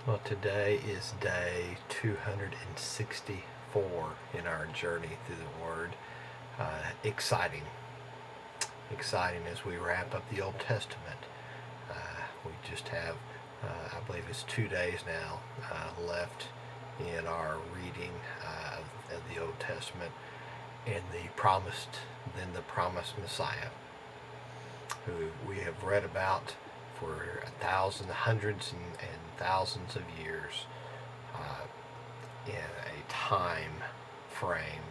Well, today is day 264 in our journey through the Word. Exciting. Exciting as we wrap up the Old Testament. We just have, I believe it's 2 days now left in our reading of the Old Testament and the promised Messiah, who we have read about for hundreds and thousands of years in a time frame.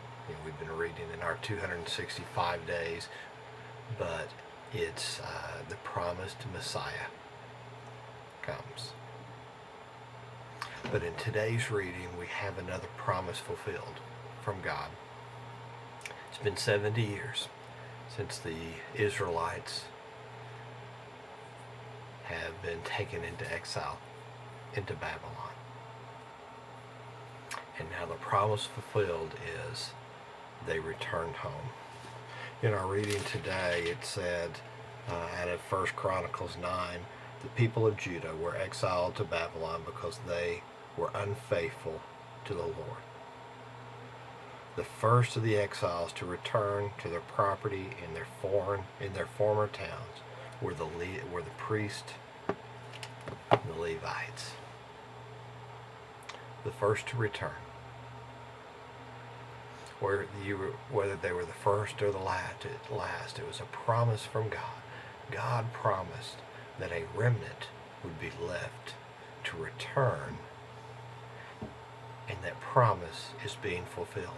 We've been reading in our 265 days, but it's the promised Messiah comes. But in today's reading, we have another promise fulfilled from God. It's been 70 years since the Israelites have been taken into exile into Babylon. And now the promise fulfilled is they returned home. In our reading today, it said out of 1 Chronicles 9, the people of Judah were exiled to Babylon because they were unfaithful to the Lord. The first of the exiles to return to their property in their former towns were the priest and the Levites. The first to return. Whether they were the first or the last, it was a promise from God. God promised that a remnant would be left to return, and that promise is being fulfilled.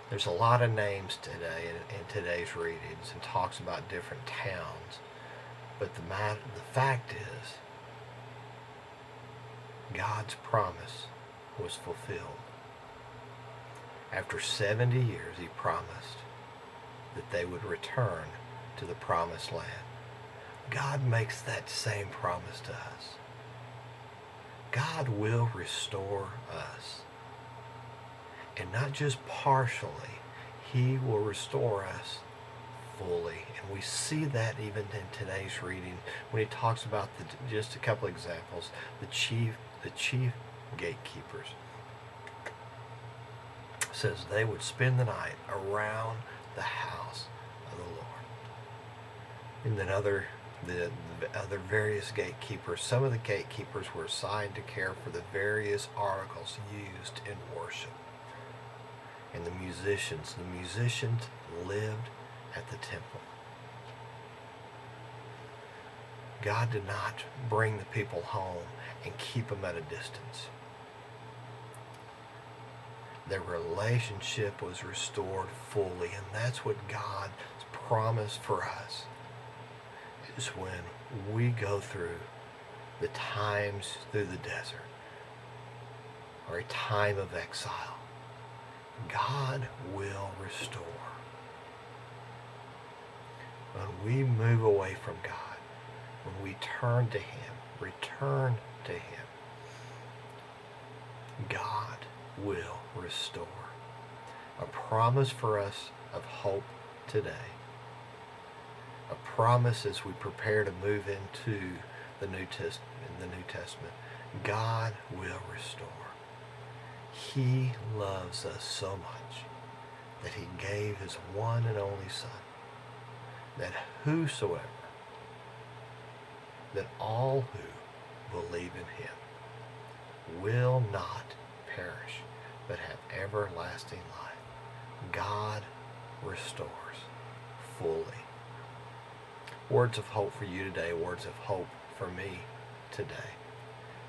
There's a lot of names today in today's readings and talks about different towns, but the fact is God's promise was fulfilled. After 70 years, he promised that they would return to the promised land. God makes that same promise to us. God will restore us. And not just partially, he will restore us fully. And we see that even in today's reading when he talks about just a couple examples, the chief gatekeepers. Says they would spend the night around the house of the Lord. And then the other various gatekeepers, some of the gatekeepers were assigned to care for the various articles used in worship. And the musicians lived at the temple. God did not bring the people home and keep them at a distance. Their relationship was restored fully, and that's what God's promise for us is when we go through the times through the desert or a time of exile. God will restore. When we move away from God, when we turn to return to him, God will restore. A promise for us of hope today. A promise as we prepare to move into the New Testament. God will restore. He loves us so much that he gave his one and only Son, that all who believe in him will not perish, but have everlasting life. God restores fully. Words of hope for you today, words of hope for me today.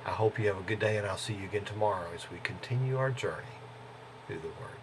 I hope you have a good day, and I'll see you again tomorrow as we continue our journey through the Word.